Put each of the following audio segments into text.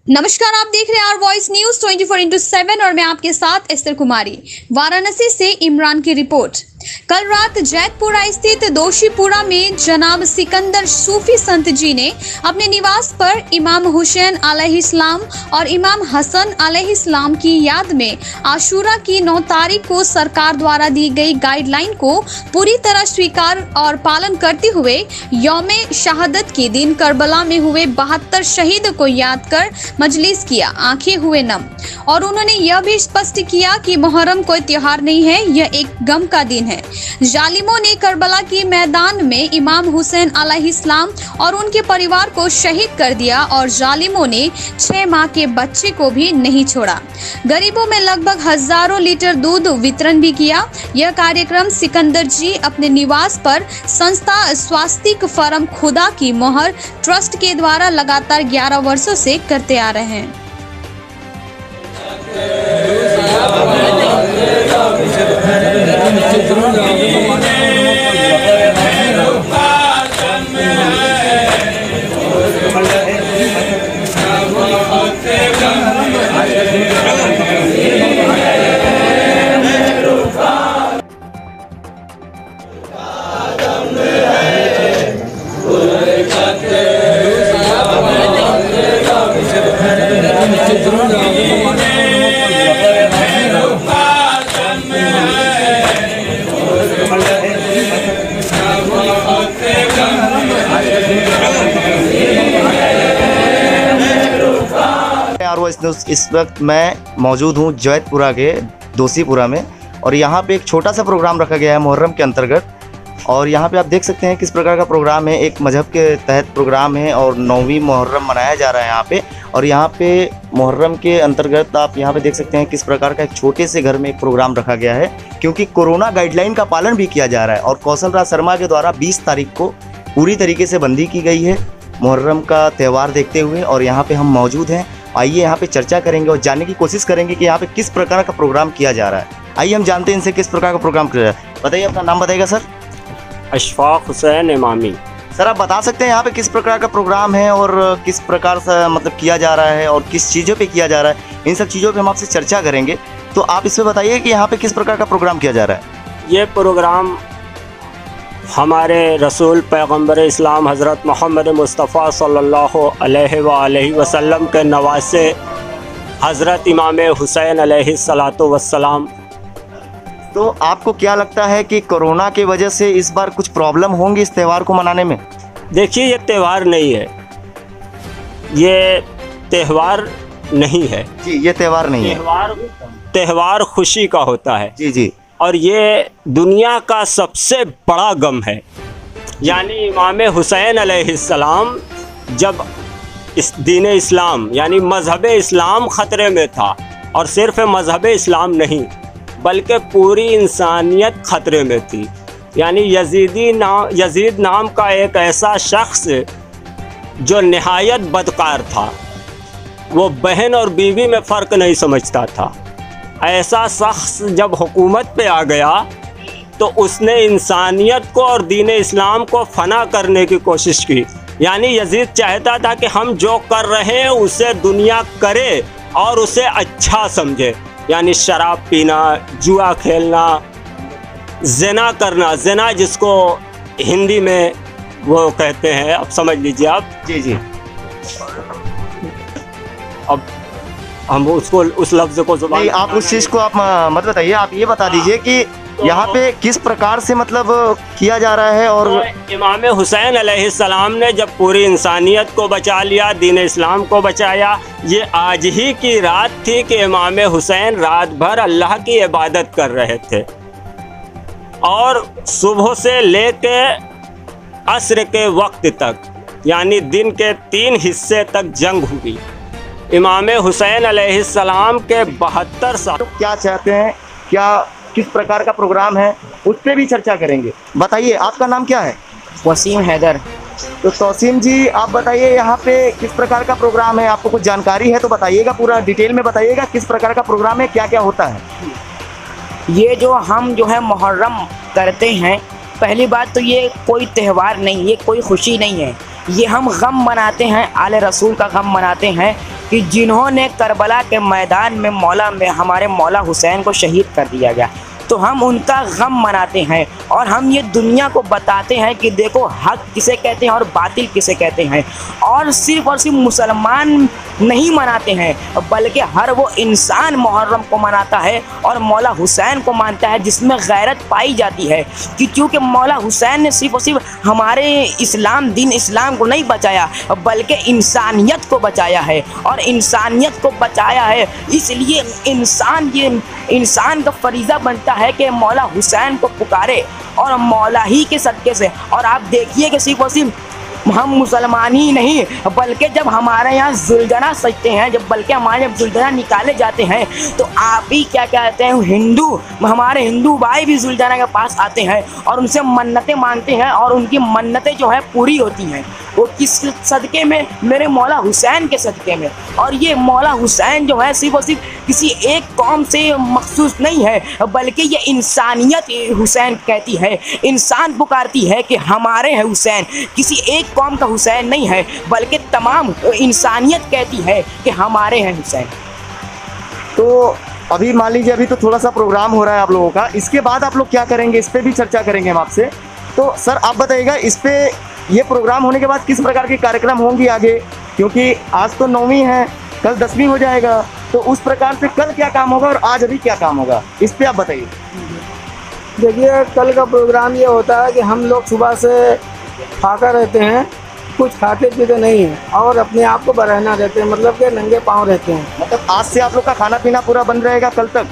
नमस्कार, आप देख रहे हैं आर वॉइस न्यूज 24/7 और मैं आपके साथ एस्तर कुमारी। वाराणसी से इमरान की रिपोर्ट। कल रात जैतपुरा स्थित दोशीपुरा में जनाब सिकंदर सूफी संत जी ने अपने निवास पर इमाम हुसैन अलैहिस्सलाम और इमाम हसन अलैहिस्सलाम की याद में आशूरा की 9 तारीख को सरकार द्वारा दी गई गाइडलाइन को पूरी तरह स्वीकार और पालन करते हुए यौमे शहादत के दिन करबला में हुए 72 शहीद को याद कर मजलिस किया। आंखें हुए नम और उन्होंने यह भी स्पष्ट किया कि मुहर्रम कोई त्योहार नहीं है, यह एक गम का दिन है। जालिमों ने करबला के मैदान में इमाम हुसैन अलैहिस्सलाम और उनके परिवार को शहीद कर दिया और जालिमों ने 6 माह के बच्चे को भी नहीं छोड़ा। गरीबों में लगभग हजारों लीटर दूध वितरण भी किया। यह कार्यक्रम सिकंदर जी अपने निवास पर संस्था स्वास्तिक फर्म खुदा की मोहर ट्रस्ट के द्वारा लगातार 11 वर्षों से करते आ रहे हैं। इस वक्त मैं मौजूद हूँ जैतपुरा के दोशीपुरा में और यहाँ पे एक छोटा सा प्रोग्राम रखा गया है मुहर्रम के अंतर्गत। और यहाँ पे आप देख सकते हैं किस प्रकार का प्रोग्राम है। एक मजहब के तहत प्रोग्राम है और 9वीं मुहर्रम मनाया जा रहा है यहाँ पे। और यहाँ पे मुहर्रम के अंतर्गत आप यहाँ पे देख सकते हैं किस प्रकार का एक छोटे से घर में एक प्रोग्राम रखा गया है, क्योंकि कोरोना गाइडलाइन का पालन भी किया जा रहा है। और कौशल राज शर्मा के द्वारा 20 तारीख को पूरी तरीके से बंदी की गई है मुहर्रम का त्यौहार देखते हुए। और यहाँ पे हम मौजूद हैं, आइए यहाँ पे चर्चा करेंगे और जानने की कोशिश करेंगे कि यहाँ पे किस प्रकार का प्रोग्राम किया जा रहा है। आइए हम जानते हैं इनसे किस प्रकार का प्रोग्राम किया जा रहा है। बताइए, अपना नाम बताइएगा सर। अशफाक हुसैन इमामी। सर, आप बता सकते हैं यहाँ पे किस प्रकार का प्रोग्राम है और किस प्रकार से मतलब किया जा रहा है और किस चीज़ों पे किया जा रहा है। इन सब चीज़ों पे हम आपसे चर्चा करेंगे, तो आप इसमें बताइए कि यहाँ पे किस प्रकार का प्रोग्राम किया जा रहा है। ये प्रोग्राम हमारे रसूल पैगम्बर इस्लाम हज़रत मोहम्मद मुस्तफ़ा सल्लल्लाहु अलैहि वसल्लम के नवासे हज़रत इमाम हुसैन अलैहिस्सलातु वस्सलाम। तो आपको क्या लगता है कि कोरोना की वजह से इस बार कुछ प्रॉब्लम होंगी इस त्यौहार को मनाने में? देखिए, ये त्यौहार नहीं है, ये त्यौहार नहीं है जी, ये त्यौहार नहीं है। त्यौहार खुशी का होता है जी जी। और ये दुनिया का सबसे बड़ा गम है। यानी इमाम हुसैन अलैहिस्सलाम जब इस दीन इस्लाम यानी मज़हब इस्लाम ख़तरे में था, और सिर्फ मज़हब इस्लाम नहीं बल्कि पूरी इंसानियत ख़तरे में थी। यानी यजीद नाम का एक ऐसा शख्स जो नहायत बदकार था, वो बहन और बीवी में फ़र्क नहीं समझता था। ऐसा शख्स जब हुकूमत पे आ गया तो उसने इंसानियत को और दीन इस्लाम को फना करने की कोशिश की। यानी यजीद चाहता था कि हम जो कर रहे हैं उसे दुनिया करे और उसे अच्छा समझे। यानी शराब पीना, जुआ खेलना, ज़िना करना, ज़िना जिसको हिंदी में वो कहते हैं, अब समझ लीजिए आप। जी जी। अब हम उसको उस लफ्ज़ को नहीं, आप उस चीज़ को आप मत बताइए, आप ये बता दीजिए कि यहाँ पे किस प्रकार से मतलब किया जा रहा है। और तो इमाम हुसैन अलैहिस्सलाम ने जब पूरी इंसानियत को बचा लिया, दीन इस्लाम को बचाया। ये आज ही की रात थी कि इमाम हुसैन रात भर अल्लाह की इबादत कर रहे थे और सुबह से लेके असर के वक्त तक यानी दिन के 3 हिस्से तक जंग हुई। इमाम हुसैन अलैहिस्सलाम के 72 साल। क्या चाहते हैं, क्या किस प्रकार का प्रोग्राम है, उस पर भी चर्चा करेंगे। बताइए, आपका नाम क्या है? वसीम हैदर। तो तौसीम जी, आप बताइए यहाँ पे किस प्रकार का प्रोग्राम है, आपको कुछ जानकारी है तो बताइएगा, पूरा डिटेल में बताइएगा किस प्रकार का प्रोग्राम है, क्या क्या होता है। ये जो हम मुहर्रम करते हैं, पहली बात तो ये कोई त्यौहार नहीं, ये कोई खुशी नहीं है, ये हम गम मनाते हैं, आले रसूल का गम मनाते हैं कि जिन्होंने करबला के मैदान में हमारे मौला हुसैन को शहीद कर दिया गया। तो हम उनका गम मनाते हैं और हम ये दुनिया को बताते हैं कि देखो हक किसे कहते हैं और बातिल किसे कहते हैं। और सिर्फ मुसलमान नहीं मनाते हैं बल्कि हर वो इंसान मुहर्रम को मनाता है और मौला हुसैन को मानता है, जिसमें गैरत पाई जाती है कि क्योंकि मौला हुसैन ने सिर्फ और सिर्फ हमारे दीन इस्लाम को नहीं बचाया बल्कि इंसानियत को बचाया है। और इंसानियत को बचाया है इसलिए इंसान का फरीज़ा बनता है कि मौला हुसैन को पुकारे और मौला ही के सदक़े से। और आप देखिए कि सिर्फ और सिर्फ हम मुसलमान ही नहीं बल्कि जब हमारे यहाँ जुलझना सजते हैं, बल्कि हमारे जब जुलझना निकाले जाते हैं तो आप ही क्या कहते हैं हमारे हिंदू भाई भी जुलझना के पास आते हैं और उनसे मन्नतें मांगते हैं और उनकी मन्नतें जो है पूरी होती हैं। वो किस सदक़े में? मेरे मौला हुसैन के सदक़े में। और ये मौला हुसैन जो है सिर्फ और सिर्फ किसी एक कौम से मखसूस नहीं है बल्कि ये इंसानियत हुसैन कहती है, इंसान पुकारती है कि हमारे हैं हुसैन, किसी एक कौम का हुसैन नहीं है बल्कि तमाम इंसानियत कहती है कि हमारे हैं हुसैन। तो अभी मान लीजिए अभी तो थोड़ा सा प्रोग्राम हो रहा है आप लोगों का, इसके बाद आप लोग क्या करेंगे इस पर भी चर्चा करेंगे हम आपसे। तो सर आप बताइएगा इस पे ये प्रोग्राम होने के बाद किस प्रकार के कार्यक्रम होंगे आगे, क्योंकि आज तो 9वीं है, कल 10वीं हो जाएगा, तो उस प्रकार से कल क्या काम होगा और आज अभी क्या काम होगा इस पे आप बताइए। देखिए कल का प्रोग्राम ये होता है कि हम लोग सुबह से खाकर रहते हैं, कुछ खाते पीते नहीं हैं और अपने आप को बरहना रहते हैं, मतलब कि नंगे पाँव रहते हैं। मतलब आज से आप लोग का खाना पीना पूरा बंद रहेगा कल तक?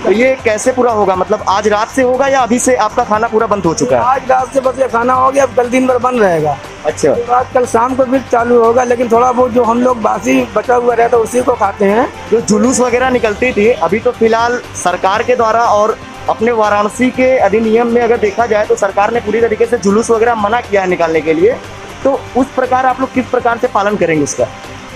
तो ये कैसे पूरा होगा? मतलब आज रात से होगा या अभी से आपका खाना पूरा बंद हो चुका है? आज रात से बस ये खाना हो गया, अब कल दिन भर बंद रहेगा। अच्छा। बाद कल शाम को फिर चालू होगा, लेकिन थोड़ा बहुत जो हम लोग बासी बचा हुआ रहता है उसी को खाते हैं। जो जुलूस वगैरह निकलती थी अभी तो फिलहाल सरकार के द्वारा और अपने वाराणसी के अधिनियम में अगर देखा जाए तो सरकार ने पूरी तरीके से जुलूस वगैरह मना किया है निकालने के लिए, तो उस प्रकार आप लोग किस प्रकार से पालन करेंगे उसका?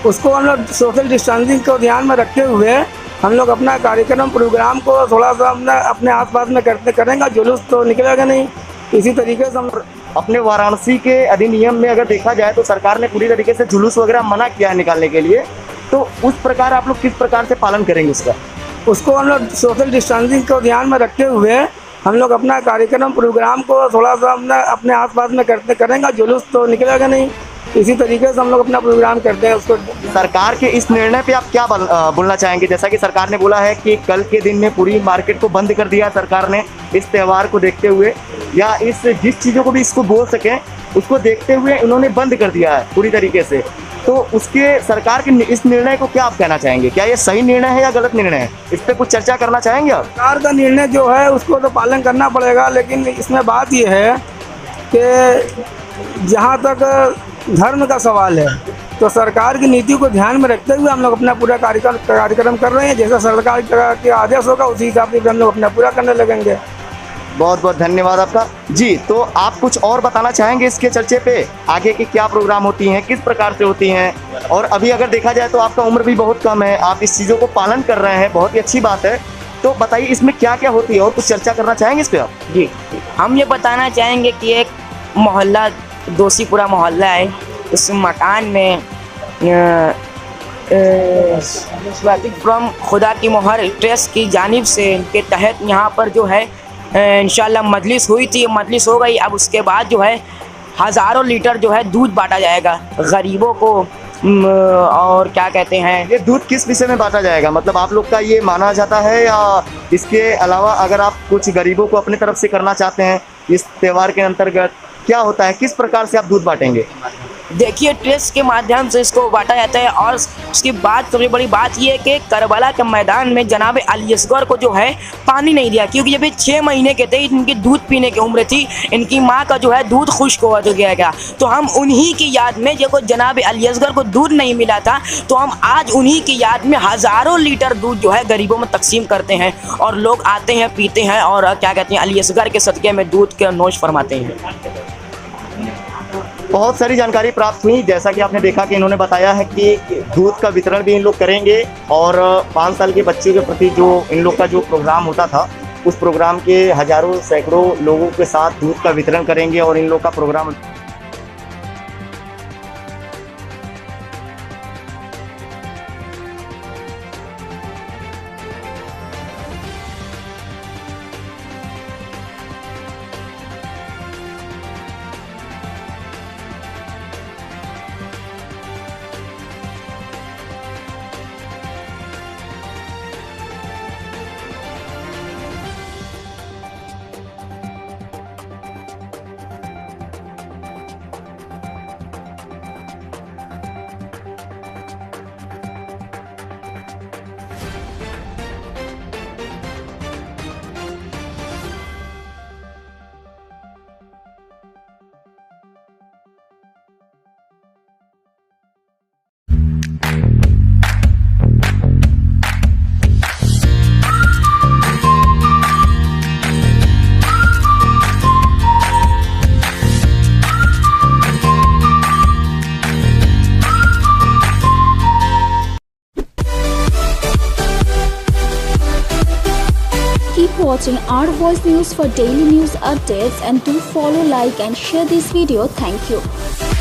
उसको हम लोग सोशल डिस्टेंसिंग को ध्यान में रखते हुए हम लोग अपना कार्यक्रम प्रोग्राम को थोड़ा सा अपने आसपास में करेंगे, जुलूस तो निकलेगा नहीं। इसी तरीके से हम अपने वाराणसी के अधिनियम में अगर देखा जाए तो सरकार ने पूरी तरीके से जुलूस वगैरह मना किया है निकालने के लिए, तो उस प्रकार आप लोग किस प्रकार से पालन करेंगे उसका? उसको हम लोग सोशल डिस्टेंसिंग को ध्यान में रखते हुए हम लोग अपना कार्यक्रम प्रोग्राम को थोड़ा सा अपने आसपास में करेंगे, जुलूस तो निकलेगा नहीं। इसी तरीके से हम लोग अपना प्रोग्राम करते हैं। उसको सरकार के इस निर्णय पे आप क्या बोलना चाहेंगे? जैसा कि सरकार ने बोला है कि कल के दिन में पूरी मार्केट को बंद कर दिया सरकार ने इस त्यौहार को देखते हुए, या जिस चीज़ों को भी इसको बोल सकें उसको देखते हुए उन्होंने बंद कर दिया है पूरी तरीके से, तो उसके सरकार के इस निर्णय को क्या आप कहना चाहेंगे? क्या ये सही निर्णय है या गलत निर्णय है? इस पर कुछ चर्चा करना चाहेंगे आप? सरकार का निर्णय जो है उसको तो पालन करना पड़ेगा, लेकिन इसमें बात ये है कि जहाँ तक धर्म का सवाल है तो सरकार की नीति को ध्यान में रखते हुए हम लोग अपना पूरा कार्यक्रम कर रहे हैं। जैसा सरकार के आदेश होगा उसी हिसाब से हम लोग अपना पूरा करने लगेंगे। बहुत बहुत धन्यवाद आपका जी। तो आप कुछ और बताना चाहेंगे इसके चर्चे पे, आगे की क्या प्रोग्राम होती हैं, किस प्रकार से होती हैं? और अभी अगर देखा जाए तो आपका उम्र भी बहुत कम है, आप इस चीज़ों को पालन कर रहे हैं, बहुत ही अच्छी बात है। तो बताइए इसमें क्या क्या होती है और कुछ चर्चा करना चाहेंगे इस पर आप? जी, हम ये बताना चाहेंगे कि एक मोहल्ला दोषीपुरा मोहल्ला है, उस मकान में फ्रॉम खुदा की मोहर ट्रस्ट की जानिब से के तहत यहाँ पर जो है इंशाल्लाह मजलिस हुई थी, मजलिस हो गई। अब उसके बाद जो है हज़ारों लीटर जो है दूध बांटा जाएगा गरीबों को। और क्या कहते हैं, ये दूध किस विषय में बांटा जाएगा? मतलब आप लोग का ये माना जाता है या इसके अलावा अगर आप कुछ गरीबों को अपने तरफ से करना चाहते हैं इस त्यौहार के अंतर्गत, क्या होता है, किस प्रकार से आप दूध बांटेंगे? देखिए ट्रस्ट के माध्यम से इसको बांटा जाता है। और उसकी बात सबसे बड़ी बात यह है कि करबला के मैदान में जनाब अली असगर को जो है पानी नहीं दिया, क्योंकि जब ये 6 महीने के थे इनकी दूध पीने की उम्र थी, इनकी माँ का जो है दूध खुश्क हो गया। तो हम उन्हीं की याद में, जब जनाब अली असगर को दूध नहीं मिला था, तो हम आज उन्हीं की याद में हज़ारों लीटर दूध जो है गरीबों में तकसीम करते हैं और लोग आते हैं पीते हैं और क्या कहते हैं अली असगर के सदक़े में दूध के नोश फरमाते हैं। बहुत सारी जानकारी प्राप्त हुई, जैसा कि आपने देखा कि इन्होंने बताया है कि दूध का वितरण भी इन लोग करेंगे और 5 साल के बच्चों के प्रति जो इन लोग का जो प्रोग्राम होता था उस प्रोग्राम के हज़ारों सैकड़ों लोगों के साथ दूध का वितरण करेंगे और इन लोग का programme keep watching our voice news for daily news updates, and do follow, like and share this video. Thank you.